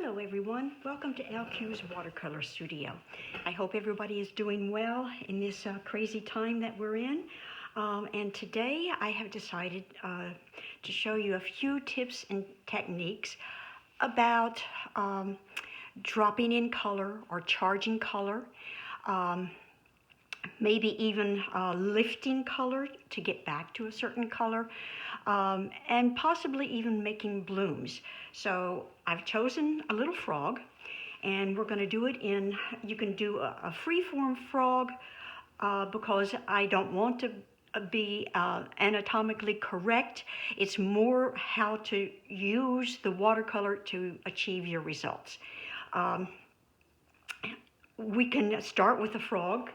Hello everyone, welcome to LQ's Watercolor Studio. I hope everybody is doing well in this crazy time that we're in. And today I have decided to show you a few tips and techniques about dropping in color or charging color, maybe even lifting color to get back to a certain color, and possibly even making blooms. So I've chosen a little frog, and we're going to do it in, you can do a free-form frog because I don't want to be anatomically correct. It's more how to use the watercolor to achieve your results. We can start with a frog.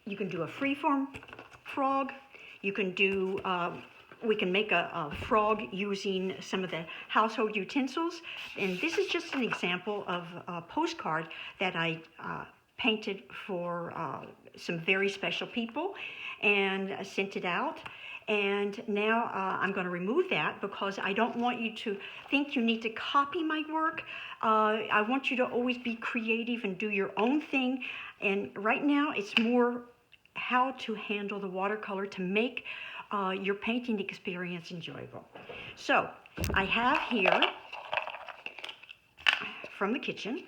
You can do a free-form frog. You can do, we can make a frog using some of the household utensils. And this is just an example of a postcard that I painted for some very special people and sent it out. And now I'm going to remove that because I don't want you to think you need to copy my work. I want you to always be creative and do your own thing. And right now it's more how to handle the watercolor to make your painting experience enjoyable. So I have here from the kitchen.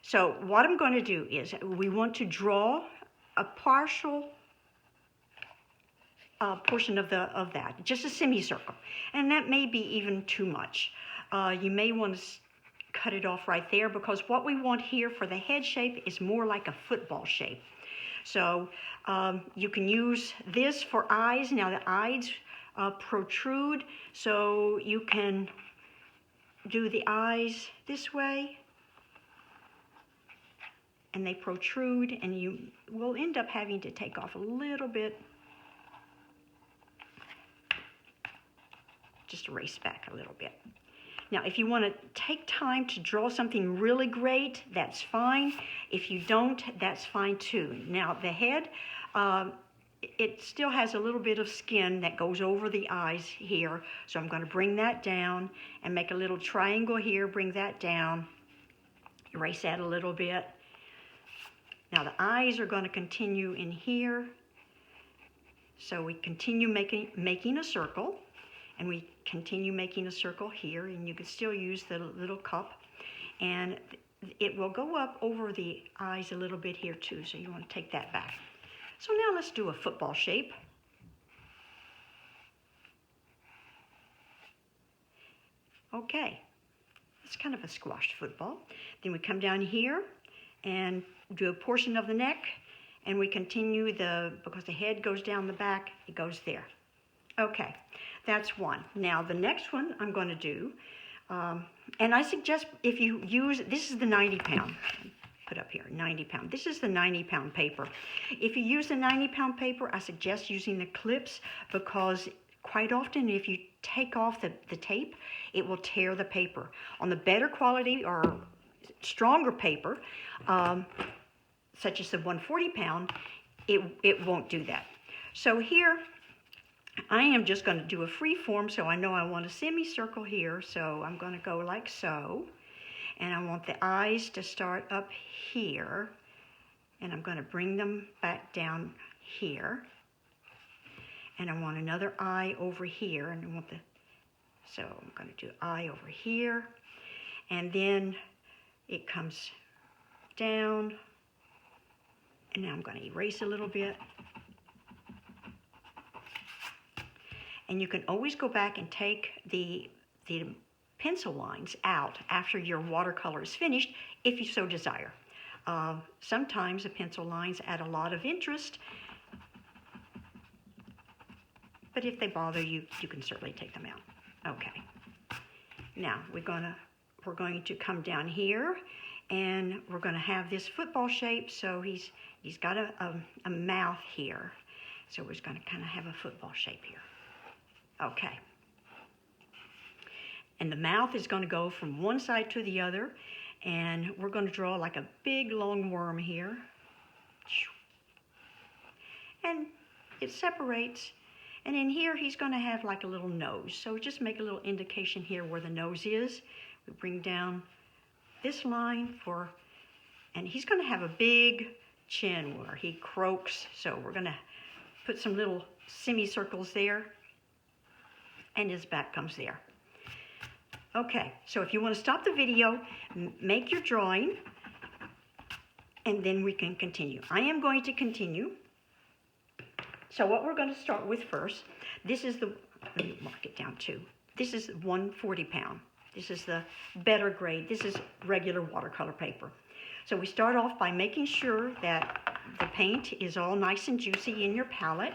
So what I'm going to do is we want to draw a partial portion of that, just a semicircle, and that may be even too much. You may want to cut it off right there because what we want here for the head shape is more like a football shape. So you can use this for eyes. Now the eyes protrude, so you can do the eyes this way, and they protrude, and you will end up having to take off a little bit. Just erase back a little bit. Now, if you want to take time to draw something really great, that's fine. If you don't, that's fine too. Now, the head, it still has a little bit of skin that goes over the eyes here. So I'm going to bring that down and make a little triangle here, bring that down, erase that a little bit. Now, the eyes are going to continue in here. So we continue making a circle. And we continue making a circle here, and you can still use the little cup. And it will go up over the eyes a little bit here too, so you want to take that back. So now let's do a football shape. Okay, it's kind of a squashed football. Then we come down here and do a portion of the neck, and we continue because the head goes down the back, it goes there. Okay, that's one. Now the next one I'm going to do, and I suggest if you use, this is the 90-pound, put up here, 90-pound. This is the 90-pound paper. If you use the 90-pound paper, I suggest using the clips because quite often if you take off the tape, it will tear the paper. On the better quality or stronger paper, such as the 140-pound, it won't do that. So here, I am just going to do a free form, so I know I want a semicircle here, so I'm going to go like so. And I want the eyes to start up here, and I'm going to bring them back down here. And I want another eye over here, and I want so I'm going to do eye over here. And then it comes down, and now I'm going to erase a little bit. And you can always go back and take the pencil lines out after your watercolor is finished, if you so desire. Sometimes the pencil lines add a lot of interest, but if they bother you, you can certainly take them out. Okay. Now we're going to come down here, and we're going to have this football shape. So he's got a mouth here, so we're just going to kind of have a football shape here. Okay. And the mouth is going to go from one side to the other, and we're going to draw like a big long worm here. And it separates, and in here he's going to have like a little nose. So just make a little indication here where the nose is. We bring down this line for, and he's going to have a big chin where he croaks, so we're going to put some little semicircles there, and his back comes there. Okay, so if you want to stop the video, make your drawing, and then we can continue. I am going to continue. So what we're going to start with first, this is the, let me mark it down too. This is 140 pound. This is the better grade. This is regular watercolor paper. So we start off by making sure that the paint is all nice and juicy in your palette.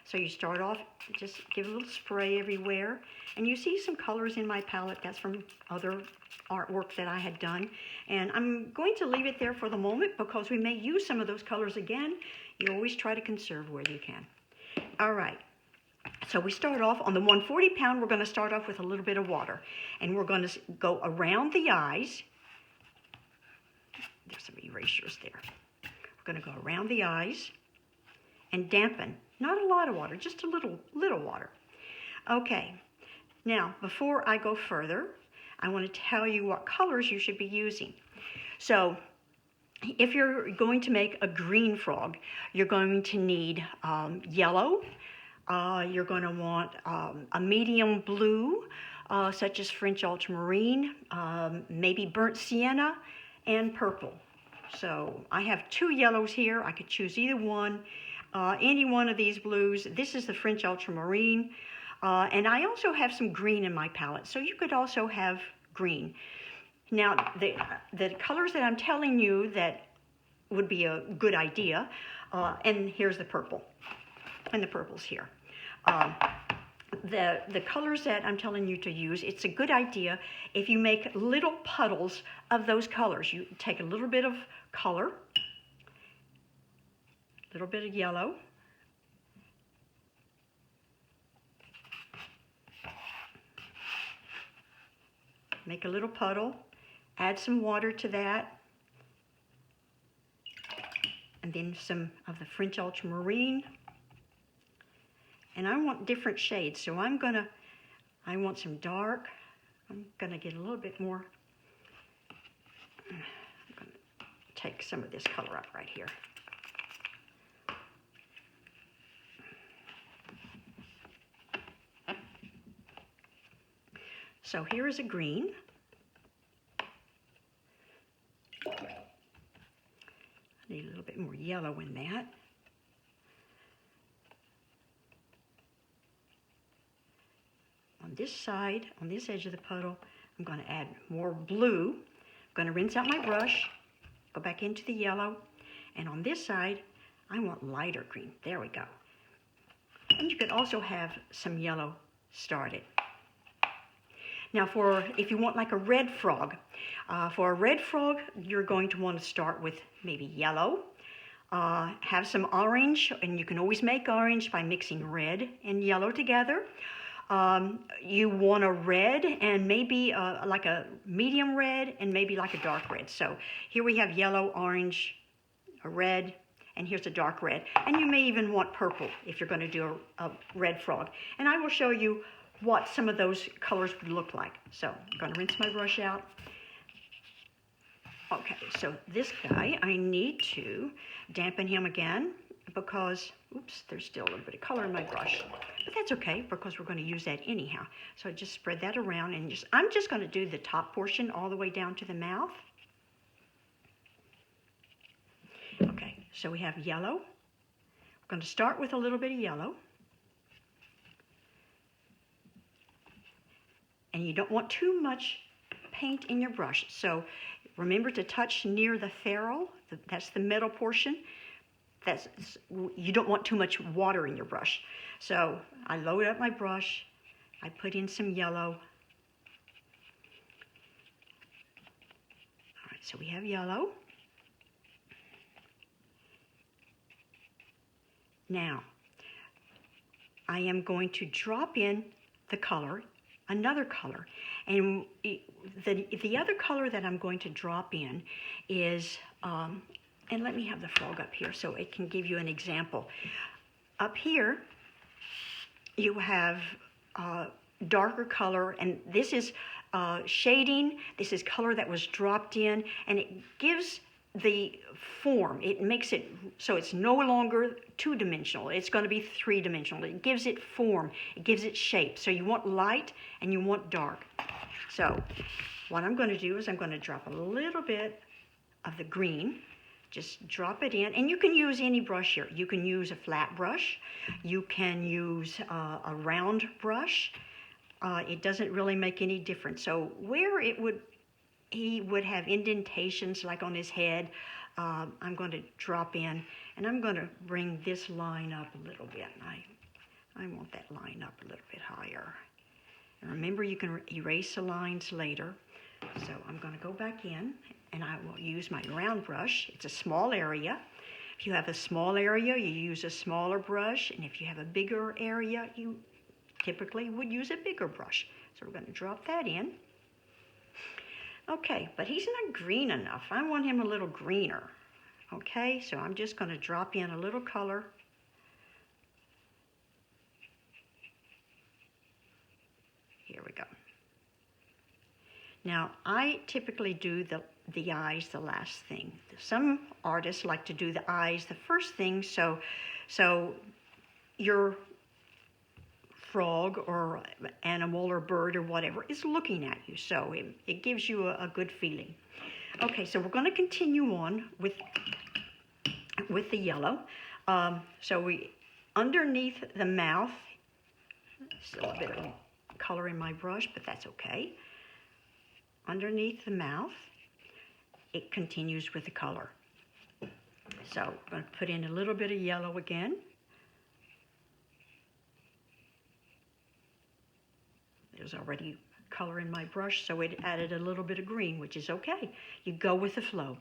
So you start off, just give a little spray everywhere. And you see some colors in my palette. That's from other artwork that I had done. And I'm going to leave it there for the moment because we may use some of those colors again. You always try to conserve where you can. All right. So we start off on the 140 pound. We're going to start off with a little bit of water. And we're going to go around the eyes. There's some erasures there. We're going to go around the eyes and dampen. Not a lot of water, just a little water. Okay, now before I go further, I want to tell you what colors you should be using. So if you're going to make a green frog, you're going to need yellow. You're going to want a medium blue, such as French ultramarine, maybe burnt sienna, and purple. So I have 2 yellows here. I could choose either one. Any one of these blues. This is the French ultramarine. And I also have some green in my palette, so you could also have green. Now, the colors that I'm telling you that would be a good idea, and here's the purple, and the purple's here. The colors that I'm telling you to use, it's a good idea if you make little puddles of those colors. You take a little bit of color, a little bit of yellow, make a little puddle, add some water to that, and then some of the French ultramarine. And I want different shades, so I want some dark. I'm gonna get a little bit more. I'm gonna take some of this color up right here. So here is a green. I need a little bit more yellow in that. On this side, on this edge of the puddle, I'm going to add more blue. I'm going to rinse out my brush, go back into the yellow, and on this side, I want lighter green. There we go. And you could also have some yellow started. Now if you want like a red frog, for a red frog, you're going to want to start with maybe yellow, have some orange, and you can always make orange by mixing red and yellow together. You want a red and maybe like a medium red and maybe like a dark red. So here we have yellow, orange, a red, and here's a dark red. And you may even want purple if you're going to do a red frog. And I will show you what some of those colors would look like. So I'm going to rinse my brush out. Okay, so this guy, I need to dampen him again because, oops, there's still a little bit of color in my brush. But that's okay because we're going to use that anyhow. So just spread that around and I'm just going to do the top portion all the way down to the mouth. Okay, so we have yellow. We're going to start with a little bit of yellow. And you don't want too much paint in your brush. So remember to touch near the ferrule. That's the middle portion. You don't want too much water in your brush. So I load up my brush. I put in some yellow. All right, so we have yellow. Now, I am going to drop in the color, another color. And the other color that I'm going to drop in is, and let me have the frog up here so it can give you an example. Up here, you have darker color, and this is shading. This is color that was dropped in, and it gives the form. It makes it so it's no longer two-dimensional. It's going to be three-dimensional. It gives it form. It gives it shape. So you want light and you want dark. So what I'm going to do is I'm going to drop a little bit of the green. Just drop it in, and you can use any brush here. You can use a flat brush. You can use a round brush. It doesn't really make any difference. So where he would have indentations like on his head, I'm going to drop in, and I'm going to bring this line up a little bit. I want that line up a little bit higher. And remember, you can erase the lines later. So I'm going to go back in, and I will use my round brush. It's a small area. If you have a small area, you use a smaller brush, and if you have a bigger area, you typically would use a bigger brush. So we're going to drop that in. Okay, but he's not green enough. I want him a little greener. Okay, so I'm just going to drop in a little color. Here we go. Now, I typically do the eyes the last thing. Some artists like to do the eyes the first thing, so your frog or animal or bird or whatever is looking at you, so it gives you a good feeling. Okay, so we're going to continue on with the yellow. So we underneath the mouth, still a bit of color in my brush, but that's okay. Underneath the mouth, it continues with the color. So I'm going to put in a little bit of yellow again. There's already color in my brush, so it added a little bit of green, which is okay. You go with the flow.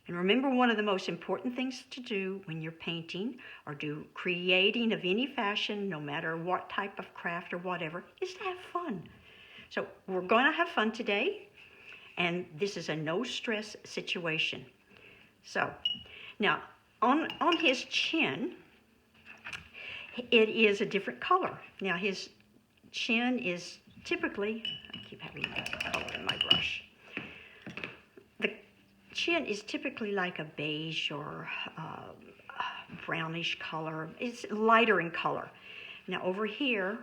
And remember, one of the most important things to do when you're painting or creating of any fashion, no matter what type of craft or whatever, is to have fun. So we're going to have fun today, and this is a no-stress situation. So now, on his chin, it is a different color. Now, his chin is typically, I keep having color in my brush. The chin is typically like a beige or brownish color. It's lighter in color. Now, over here,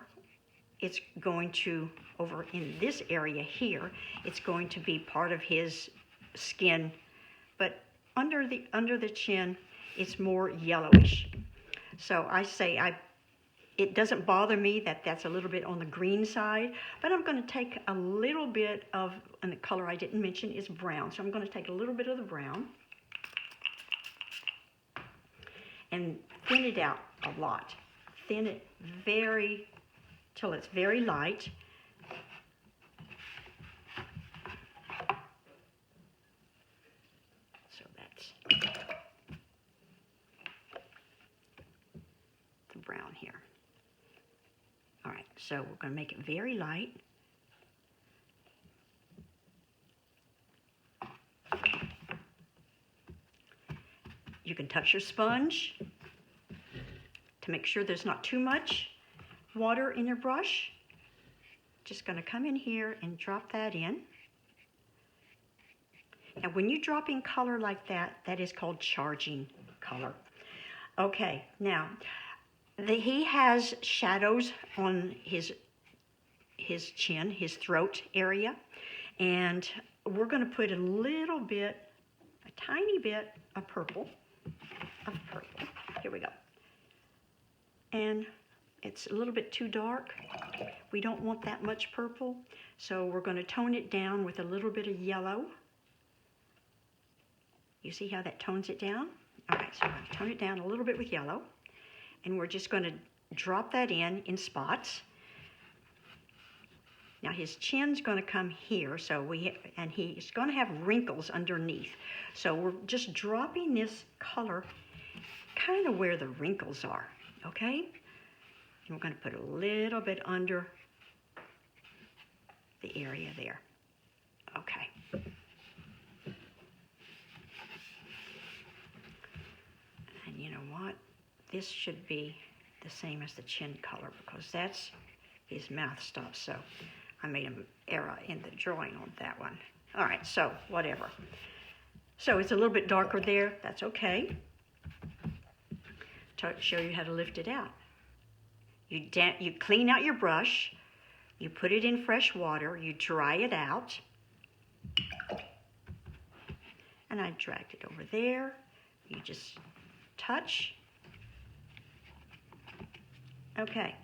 it's going to, over in this area here, it's going to be part of his skin, but under the chin, it's more yellowish. So I say it doesn't bother me that that's a little bit on the green side, but I'm going to take a little bit of, and the color I didn't mention is brown, so I'm going to take a little bit of the brown and thin it out a lot. Thin it till it's very light. So that's the brown here. All right, so we're going to make it very light. You can touch your sponge to make sure there's not too much water in your brush. Just going to come in here and drop that in. Now, when you drop in color like that, that is called charging color. Okay, now, he has shadows on his chin, his throat area, and we're going to put a little bit, a tiny bit of purple. Here we go. And it's a little bit too dark. We don't want that much purple, so we're going to tone it down with a little bit of yellow. You see how that tones it down? All right, so we're going to tone it down a little bit with yellow, and we're just going to drop that in spots. Now his chin's going to come here, and he's going to have wrinkles underneath. So we're just dropping this color kind of where the wrinkles are, okay? And we're going to put a little bit under the area there. Okay. And you know what? This should be the same as the chin color because that's his mouth stops, so I made an error in the drawing on that one. All right, so whatever. So it's a little bit darker there. That's okay. To show you how to lift it out. You clean out your brush. You put it in fresh water. You dry it out. And I dragged it over there. You just touch. Okay.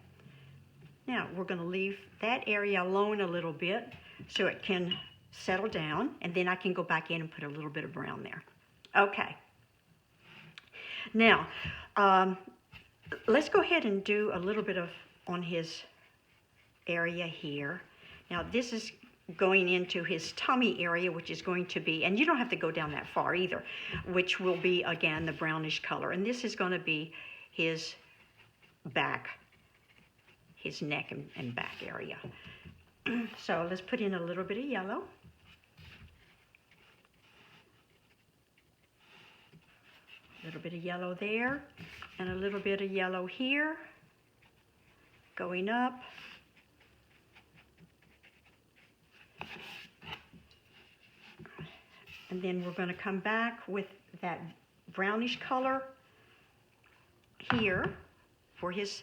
Now we're going to leave that area alone a little bit so it can settle down, and then I can go back in and put a little bit of brown there. Okay. Now, let's go ahead and do a little bit of on his area here. Now this is going into his tummy area, which is going to be, and you don't have to go down that far either, which will be, again, the brownish color. And this is going to be his back, his neck and back area. So let's put in a little bit of yellow. A little bit of yellow there, and a little bit of yellow here, going up. And then we're going to come back with that brownish color here for his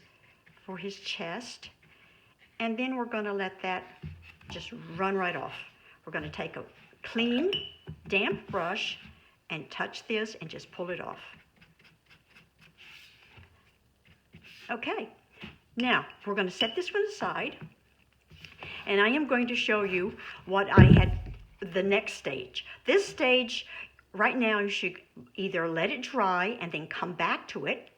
chest. And then we're going to let that just run right off. We're going to take a clean, damp brush and touch this and just pull it off. Okay, now we're going to set this one aside. And I am going to show you what I had the next stage. This stage, right now, you should either let it dry and then come back to it,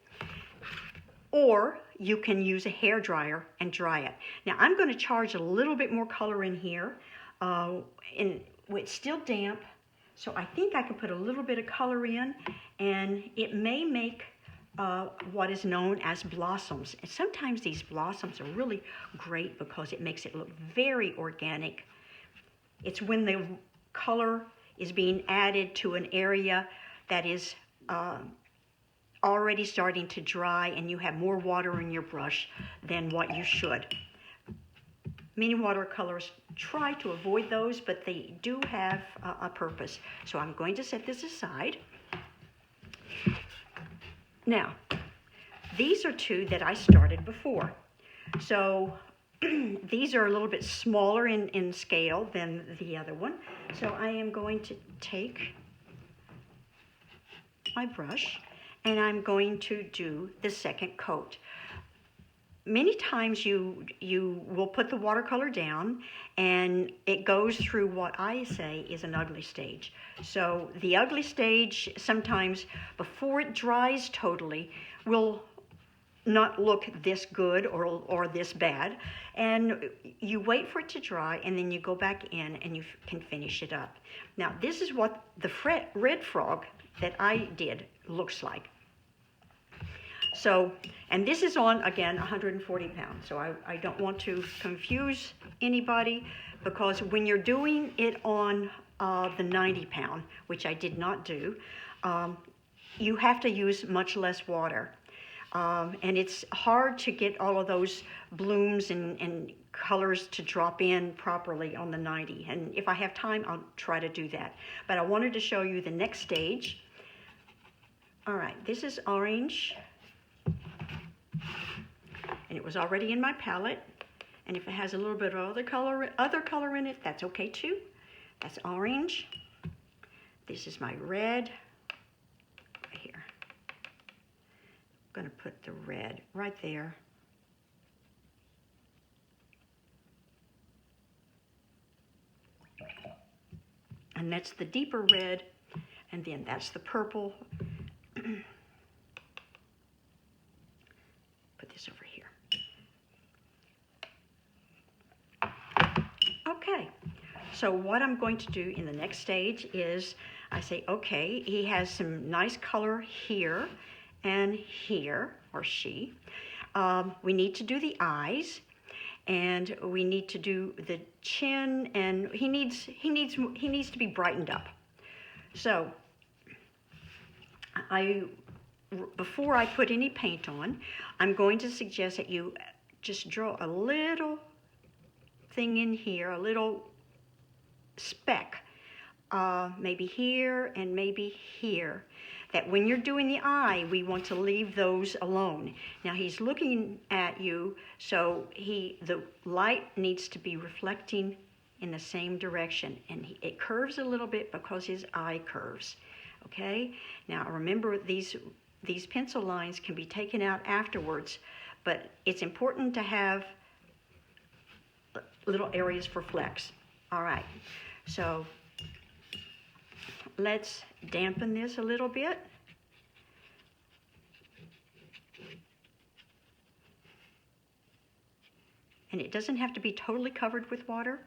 or you can use a hair dryer and dry it. Now, I'm going to charge a little bit more color in here. It's still damp, so I think I can put a little bit of color in, and it may make what is known as blossoms. And sometimes these blossoms are really great because it makes it look very organic. It's when the color is being added to an area that is already starting to dry and you have more water in your brush than what you should. Many watercolors try to avoid those, but they do have a purpose. So I'm going to set this aside. Now, these are two that I started before. So these are a little bit smaller in scale than the other one. So I am going to take my brush and I'm going to do the second coat. Many times you will put the watercolor down and it goes through what I say is an ugly stage. So the ugly stage sometimes before it dries totally will not look this good or this bad, and you wait for it to dry and then you go back in and you can finish it up. Now this is what the red frog that I did looks like. So, and this is on, again, 140 pounds, so I don't want to confuse anybody, because when you're doing it on the 90 pound, which I did not do, you have to use much less water. And it's hard to get all of those blooms and colors to drop in properly on the 90. And if I have time, I'll try to do that. But I wanted to show you the next stage. All right, this is orange. And it was already in my palette. And if it has a little bit of other color in it, that's okay too. That's orange. This is my red. Right here. I'm going to put the red right there. And that's the deeper red. And then that's the purple. Put this over here. Okay, so what I'm going to do in the next stage is I say, okay, he has some nice color here and here, or she. We need to do the eyes, and we need to do the chin, and he needs to be brightened up. So before I put any paint on, I'm going to suggest that you just draw a little thing in here, a little speck, maybe here and maybe here, that when you're doing the eye, we want to leave those alone. Now he's looking at you, so the light needs to be reflecting in the same direction, and it curves a little bit because his eye curves. Okay, now remember, these pencil lines can be taken out afterwards, but it's important to have little areas for flecks. All right, so let's dampen this a little bit. And it doesn't have to be totally covered with water.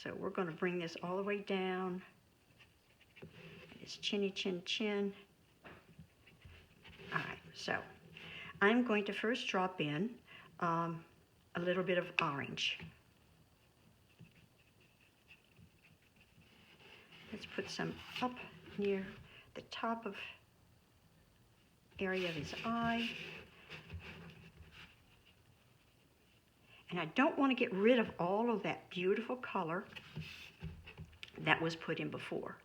So we're going to bring this all the way down. It's chinny chin chin. All right, so I'm going to first drop in a little bit of orange. Let's put some up near the top of area of his eye. And I don't want to get rid of all of that beautiful color that was put in before.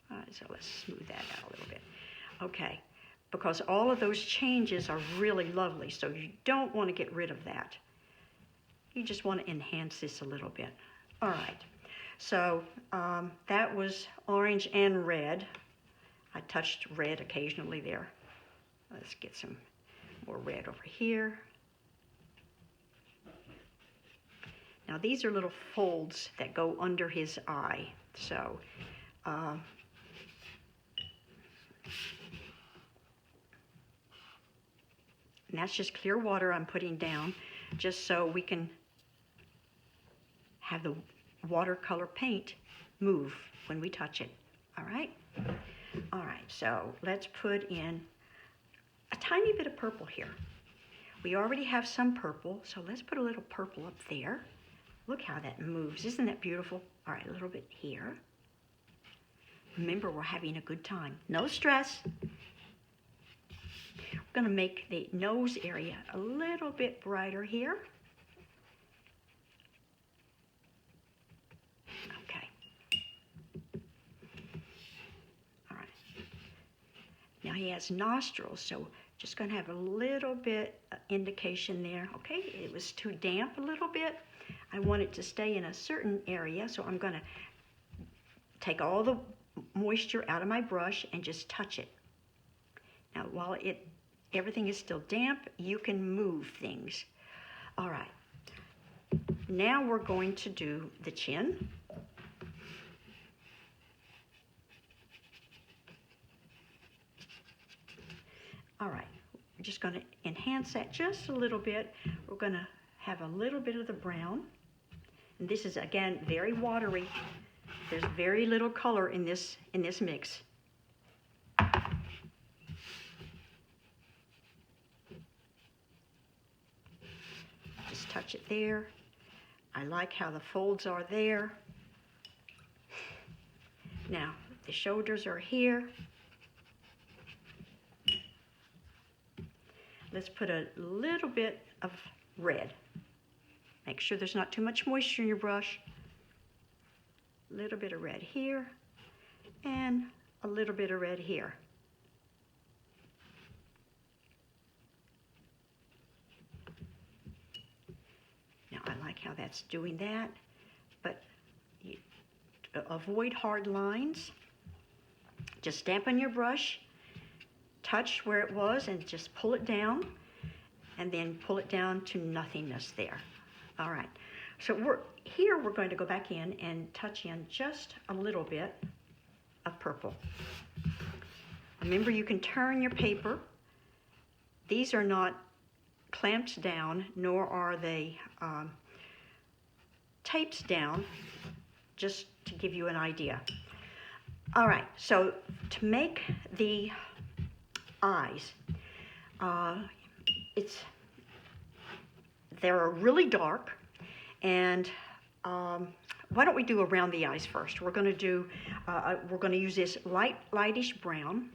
All right, so let's smooth that out a little bit. Okay, because all of those changes are really lovely, so you don't want to get rid of that. You just want to enhance this a little bit. All right, so that was orange and red. I touched red occasionally there. Let's get some more red over here. Now these are little folds that go under his eye, so and that's just clear water I'm putting down, just so we can have the watercolor paint move when we touch it. All right? All right, so let's put in a tiny bit of purple here. We already have some purple, so let's put a little purple up there. Look how that moves. Isn't that beautiful? All right, a little bit here. Remember, we're having a good time. No stress. We're going to make the nose area a little bit brighter here. Okay. All right. Now he has nostrils, so just going to have a little bit of indication there. Okay, it was too damp a little bit. I want it to stay in a certain area, so I'm going to take all the moisture out of my brush and just touch it. Now, while everything is still damp, you can move things. All right. Now we're going to do the chin. All right. We're just going to enhance that just a little bit. We're going to have a little bit of the brown. And this is, again, very watery. There's very little color in this mix. Just touch it there. I like how the folds are there. Now, the shoulders are here. Let's put a little bit of red. Make sure there's not too much moisture in your brush. A little bit of red here, and a little bit of red here. Now I like how that's doing that, but avoid hard lines. Just dampen your brush, touch where it was, and just pull it down, and then pull it down to nothingness there. All right, so we're going to go back in and touch in just a little bit of purple. Remember, you can turn your paper. These are not clamped down, nor are they taped down, just to give you an idea. All right, so to make the eyes, they're really dark, and why don't we do around the eyes first? We're going to use this lightish brown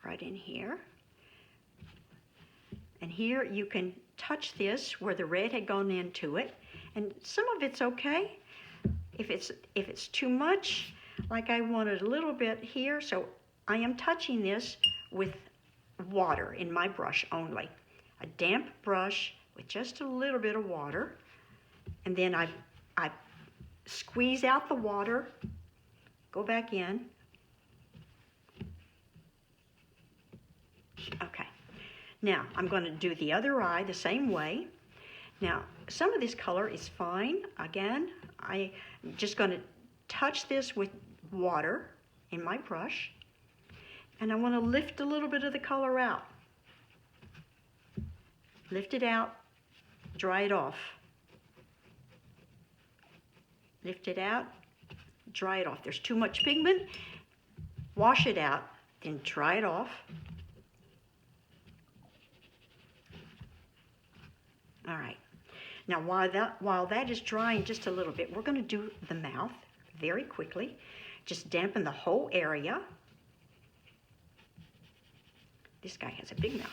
right in here. And here you can touch this where the red had gone into it, and some of it's okay. If it's too much, like I wanted a little bit here, so I am touching this with water in my brush only. A damp brush with just a little bit of water, and then I squeeze out the water, go back in. Okay. Now, I'm going to do the other eye the same way. Now, some of this color is fine. Again, I'm just going to touch this with water in my brush, and I want to lift a little bit of the color out. Lift it out, dry it off. Lift it out, dry it off. There's too much pigment, wash it out, then dry it off. All right. Now, while that is drying just a little bit, we're going to do the mouth very quickly. Just dampen the whole area. This guy has a big mouth.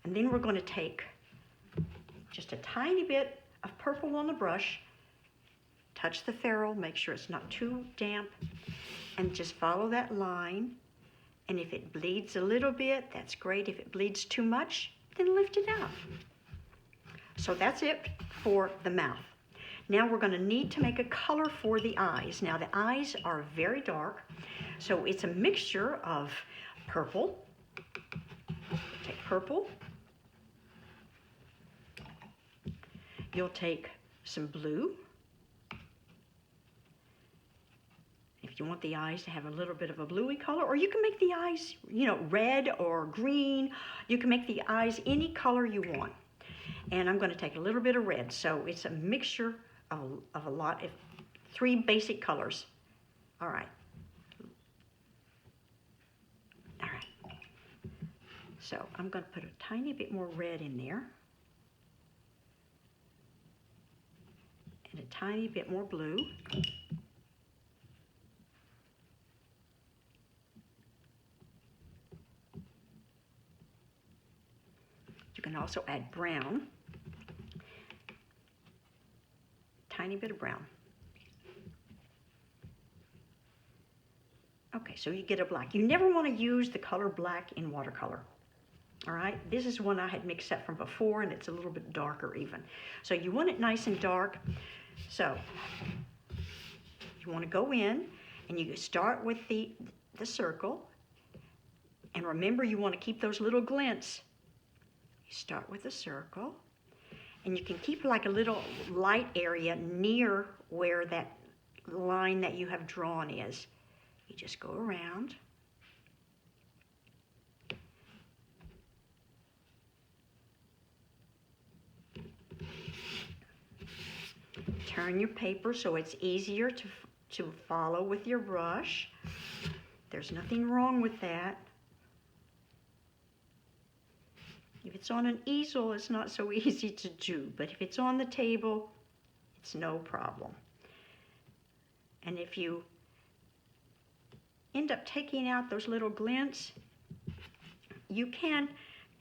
And then we're going to take just a tiny bit of purple on the brush, touch the ferrule, make sure it's not too damp, and just follow that line. And if it bleeds a little bit, that's great. If it bleeds too much, then lift it out. So that's it for the mouth. Now we're going to need to make a color for the eyes. Now the eyes are very dark, so it's a mixture of purple. Take purple. You'll take some blue. If you want the eyes to have a little bit of a bluey color, or you can make the eyes, red or green. You can make the eyes any color you want. And I'm going to take a little bit of red, so it's a mixture of a lot of 3 basic colors. All right. All right. So I'm going to put a tiny bit more red in there, and a tiny bit more blue. You can also add brown. Tiny bit of brown. Okay, so you get a black. You never want to use the color black in watercolor. All right, this is one I had mixed up from before, and it's a little bit darker even. So you want it nice and dark. So you want to go in, and you start with the circle. And remember, you want to keep those little glints. You start with a circle. And you can keep like a little light area near where that line that you have drawn is. You just go around. Turn your paper so it's easier to follow with your brush. There's nothing wrong with that. If it's on an easel, it's not so easy to do, but if it's on the table, it's no problem. And if you end up taking out those little glints, you can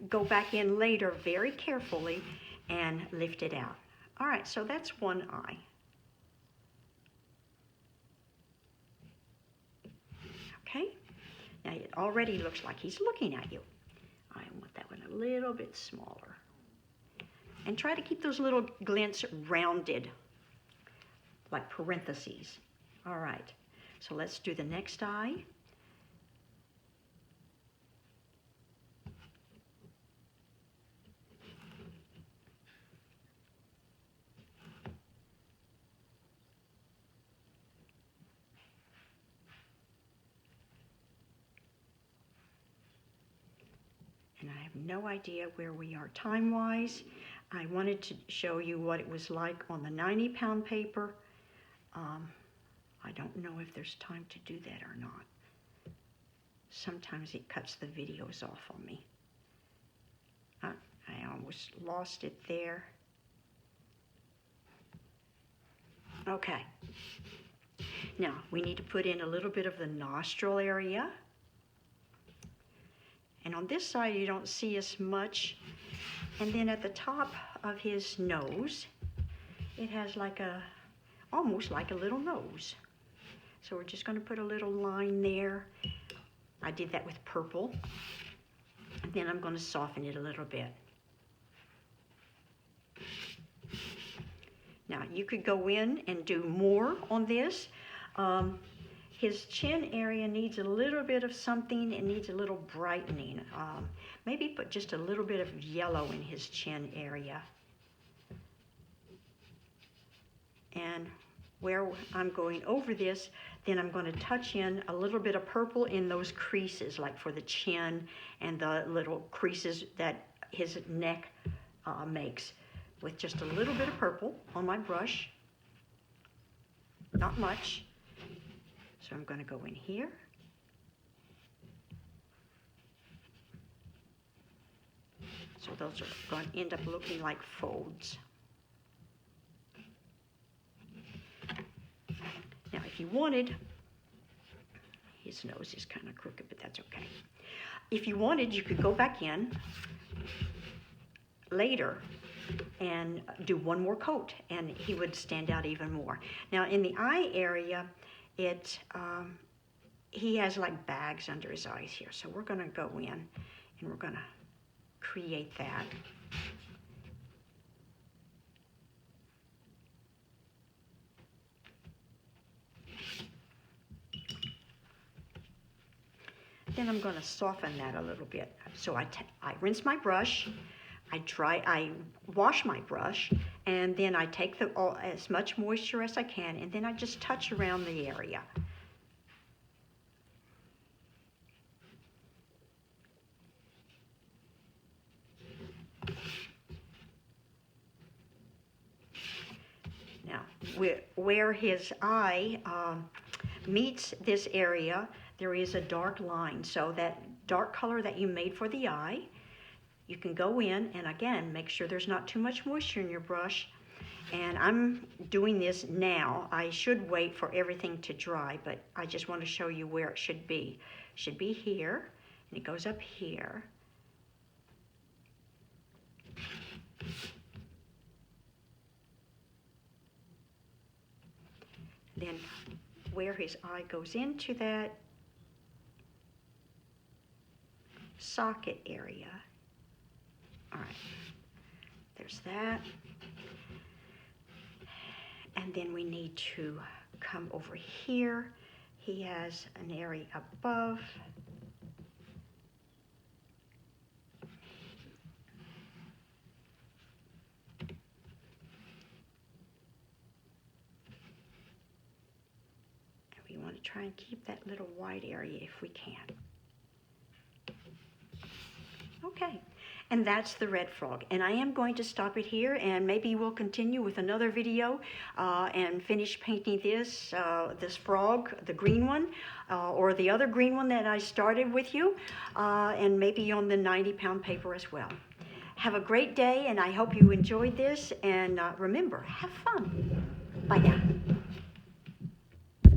go back in later very carefully and lift it out. All right, so that's one eye. Okay, now it already looks like he's looking at you. I want that one a little bit smaller. And try to keep those little glints rounded, like parentheses. All right, so let's do the next eye. And I have no idea where we are time-wise. I wanted to show you what it was like on the 90-pound paper. I don't know if there's time to do that or not. Sometimes it cuts the videos off on me. I almost lost it there. Okay. Now, we need to put in a little bit of the nostril area. And on this side, you don't see as much. And then at the top of his nose, it has like almost like a little nose. So we're just going to put a little line there. I did that with purple. And then I'm going to soften it a little bit. Now, you could go in and do more on this. His chin area needs a little bit of something. It needs a little brightening. Maybe put just a little bit of yellow in his chin area. And where I'm going over this, then I'm going to touch in a little bit of purple in those creases, like for the chin and the little creases that his neck makes, with just a little bit of purple on my brush. Not much. So I'm going to go in here. So those are going to end up looking like folds. Now, if you wanted, his nose is kind of crooked, but that's okay. If you wanted, you could go back in later and do one more coat, and he would stand out even more. Now, in the eye area, he has like bags under his eyes here, so we're going to go in and we're going to create that. Then I'm going to soften that a little bit. So I rinse my brush, I wash my brush, and then I take as much moisture as I can, and then I just touch around the area. Now, where his eye meets this area, there is a dark line. So that dark color that you made for the eye, you can go in and again make sure there's not too much moisture in your brush. And I'm doing this now. I should wait for everything to dry, but I just want to show you where it should be. It should be here, and it goes up here. Then where his eye goes into that socket area. All right, there's that. And then we need to come over here. He has an area above. And we want to try and keep that little white area if we can. Okay, and that's the red frog. And I am going to stop it here, and maybe we'll continue with another video and finish painting this frog, the green one, or the other green one that I started with you, and maybe on the 90-pound paper as well. Have a great day, and I hope you enjoyed this, and remember, have fun. Bye now.